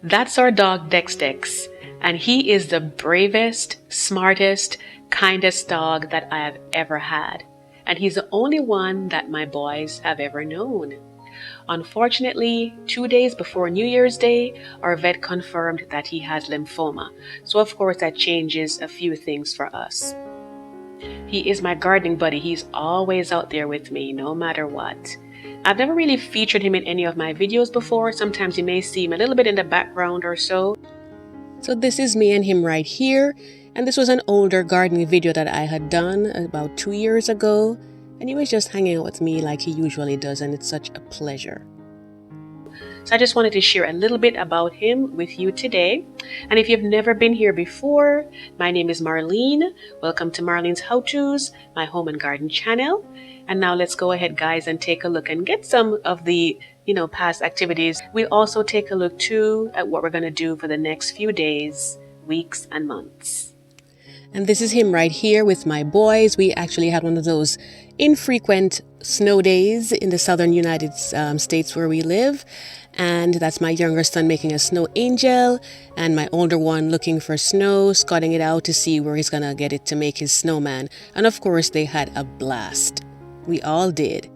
That's our dog Dex, and he is the bravest, smartest, kindest dog that I have ever had. And he's the only one that my boys have ever known. Unfortunately, 2 days before New Year's Day, our vet confirmed that he has lymphoma. So of course that changes a few things for us. He is my gardening buddy. He's always out there with me, no matter what. I've never really featured him in any of my videos before. Sometimes you may see him a little bit in the background or so. So this is me and him right here. And this was an older gardening video that I had done about 2 years ago. And he was just hanging out with me like he usually does, and it's such a pleasure. So I just wanted to share a little bit about him with you today. And if you've never been here before, my name is Marlene. Welcome to Marlene's How-Tos, my home and garden channel. And now let's go ahead, guys, and take a look and get some of the, past activities. We'll also take a look too at what we're going to do for the next few days, weeks, and months. And this is him right here with my boys. We actually had one of those infrequent snow days in the southern United States where we live. And that's my younger son making a snow angel, and my older one looking for snow, scouting it out to see where he's gonna get it to make his snowman. And of course they had a blast. We all did.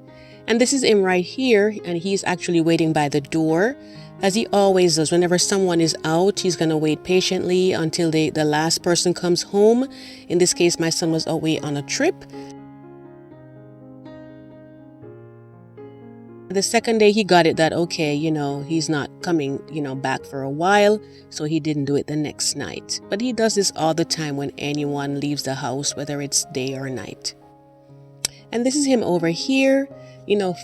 And this is him right here, and he's actually waiting by the door, as he always does. Whenever someone is out, he's gonna wait patiently until the last person comes home. In this case, my son was away on a trip. The second day he got it that, okay, he's not coming, back for a while, so he didn't do it the next night. But he does this all the time when anyone leaves the house, whether it's day or night. And this is him over here.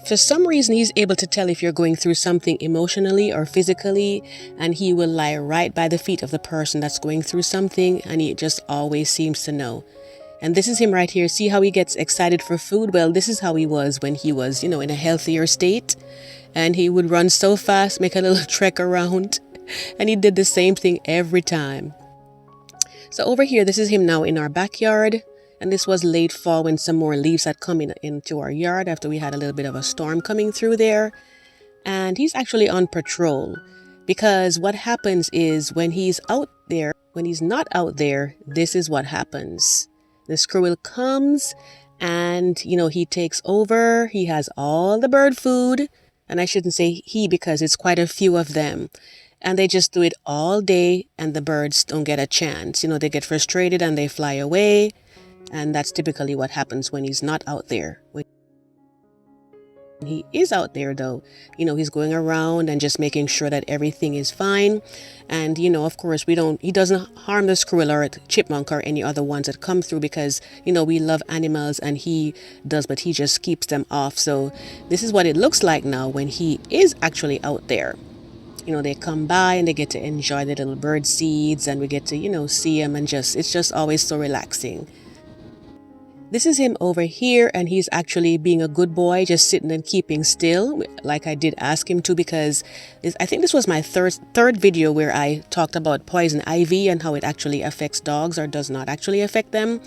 For some reason, he's able to tell if you're going through something emotionally or physically, and he will lie right by the feet of the person that's going through something, and he just always seems to know. And this is him right here. See how he gets excited for food? Well, this is how he was when he was, in a healthier state. And he would run so fast, make a little trek around. And he did the same thing every time. So over here, this is him now in our backyard. And this was late fall when some more leaves had come into our yard after we had a little bit of a storm coming through there. And he's actually on patrol. Because what happens is when he's out there, when he's not out there, this is what happens. The squirrel comes and, he takes over. He has all the bird food. And I shouldn't say he because it's quite a few of them. And they just do it all day and the birds don't get a chance. They get frustrated and they fly away. And that's typically what happens when he's not out there. When he is out there, though, he's going around and just making sure that everything is fine. And, of course, he doesn't harm the squirrel or the chipmunk or any other ones that come through because, we love animals and he does, but he just keeps them off. So this is what it looks like now when he is actually out there. They come by and they get to enjoy the little bird seeds and we get to, see them and it's just always so relaxing. This is him over here, and he's actually being a good boy, just sitting and keeping still, like I did ask him to, because I think this was my third video where I talked about poison ivy and how it actually affects dogs or does not actually affect them.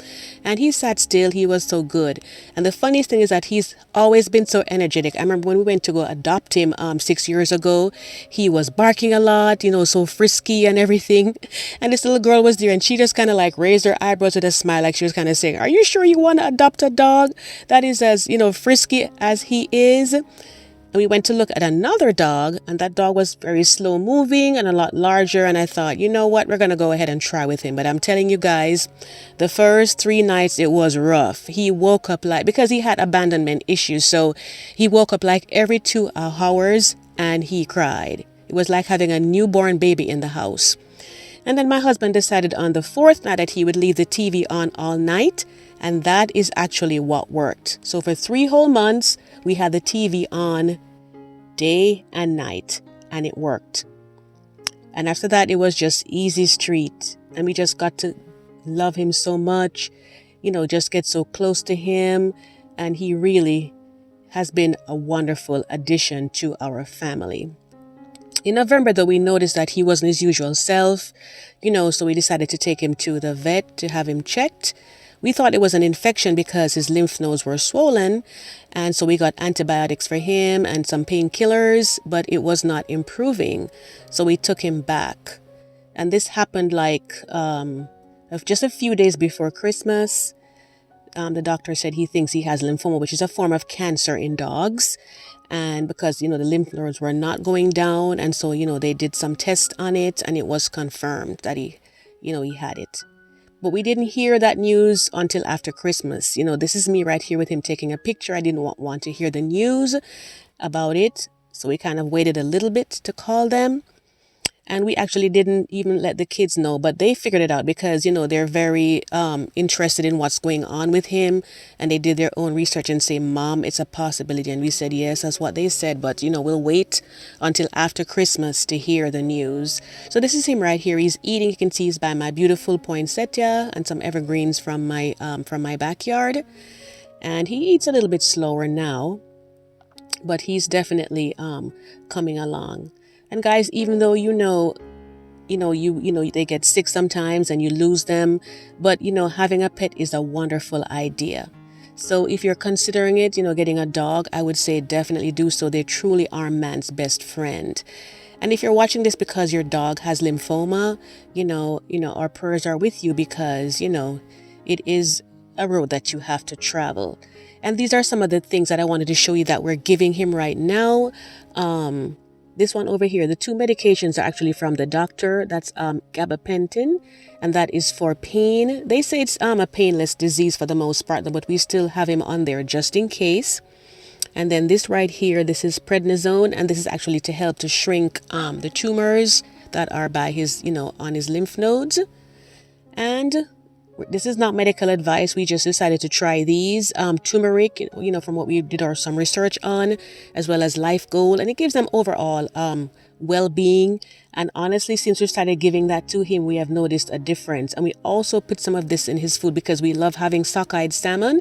And he sat still. He was so good. And the funniest thing is that he's always been so energetic. I remember when we went to go adopt him 6 years ago, he was barking a lot, so frisky and everything. And this little girl was there, and she just kind of like raised her eyebrows with a smile, like she was kind of saying, "Are you sure you want to adopt a dog that is as frisky as he is?" And we went to look at another dog, and that dog was very slow moving and a lot larger, and I thought, you know what, we're gonna go ahead and try with him. But I'm telling you guys, the first 3 nights it was rough. He woke up because he had abandonment issues, so he woke up like every 2 hours and he cried. It was like having a newborn baby in the house. And then my husband decided on the 4th night that he would leave the TV on all night. And that is actually what worked. So for 3 whole months, we had the TV on day and night, and it worked. And after that, it was just easy street. And we just got to love him so much, just get so close to him. And he really has been a wonderful addition to our family. In November, though, we noticed that he wasn't his usual self, so we decided to take him to the vet to have him checked. we thought it was an infection because his lymph nodes were swollen. And so we got antibiotics for him and some painkillers, but it was not improving. So we took him back. And this happened like of just a few days before Christmas. The doctor said he thinks he has lymphoma, which is a form of cancer in dogs. And because, the lymph nodes were not going down. And so, they did some tests on it and it was confirmed that he had it. But we didn't hear that news until after Christmas. This is me right here with him taking a picture. I didn't want to hear the news about it. So we kind of waited a little bit to call them. And we actually didn't even let the kids know, but they figured it out because, they're very interested in what's going on with him. And they did their own research and say, Mom, it's a possibility. And we said, yes, that's what they said. But, we'll wait until after Christmas to hear the news. So this is him right here. He's eating. You can see he's by my beautiful poinsettia and some evergreens from my backyard. And he eats a little bit slower now, but he's definitely coming along. And guys, even though they get sick sometimes and you lose them, but having a pet is a wonderful idea. So if you're considering it, getting a dog, I would say definitely do so. They truly are man's best friend. And if you're watching this because your dog has lymphoma, our prayers are with you because, it is a road that you have to travel. And these are some of the things that I wanted to show you that we're giving him right now. This one over here, the 2 medications are actually from the doctor. That's gabapentin, and that is for pain. They say it's a painless disease for the most part, but we still have him on there just in case. And then this right here, this is prednisone, and this is actually to help to shrink the tumors that are by his, on his lymph nodes. And this is not medical advice. We just decided to try these. Turmeric, from what we did some research on, as well as Life Gold. And it gives them overall well-being. And honestly, since we started giving that to him, we have noticed a difference. And we also put some of this in his food because we love having sockeyed salmon.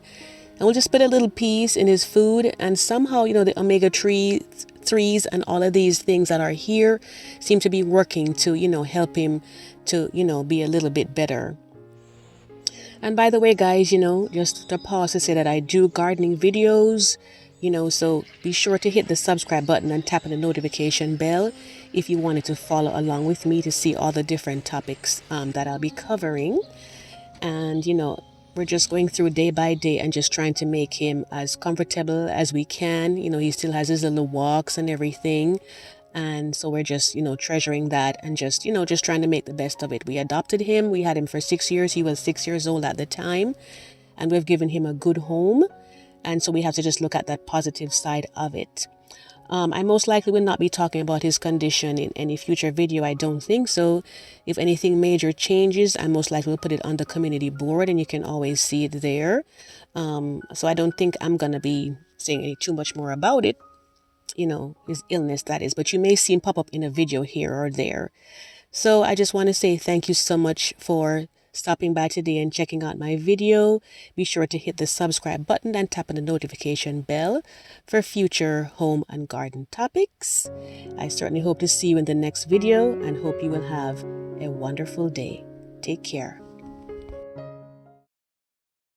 And we'll just put a little piece in his food. And somehow, the omega-3s and all of these things that are here seem to be working to, help him to, be a little bit better. And by the way, guys, just to pause to say that I do gardening videos, so be sure to hit the subscribe button and tap on the notification bell if you wanted to follow along with me to see all the different topics that I'll be covering. And, we're just going through day by day and just trying to make him as comfortable as we can. He still has his little walks and everything. And so we're just, treasuring that and just trying to make the best of it. We adopted him. We had him for 6 years. He was 6 years old at the time. And we've given him a good home. And so we have to just look at that positive side of it. I most likely will not be talking about his condition in any future video. I don't think so. If anything major changes, I most likely will put it on the community board and you can always see it there. So I don't think I'm going to be saying too much more about it. His illness, that is, but you may see him pop up in a video here or there. So I just want to say thank you so much for stopping by today and checking out my video. Be sure to hit the subscribe button and tap on the notification bell for future home and garden topics. I certainly hope to see you in the next video and hope you will have a wonderful day. Take care.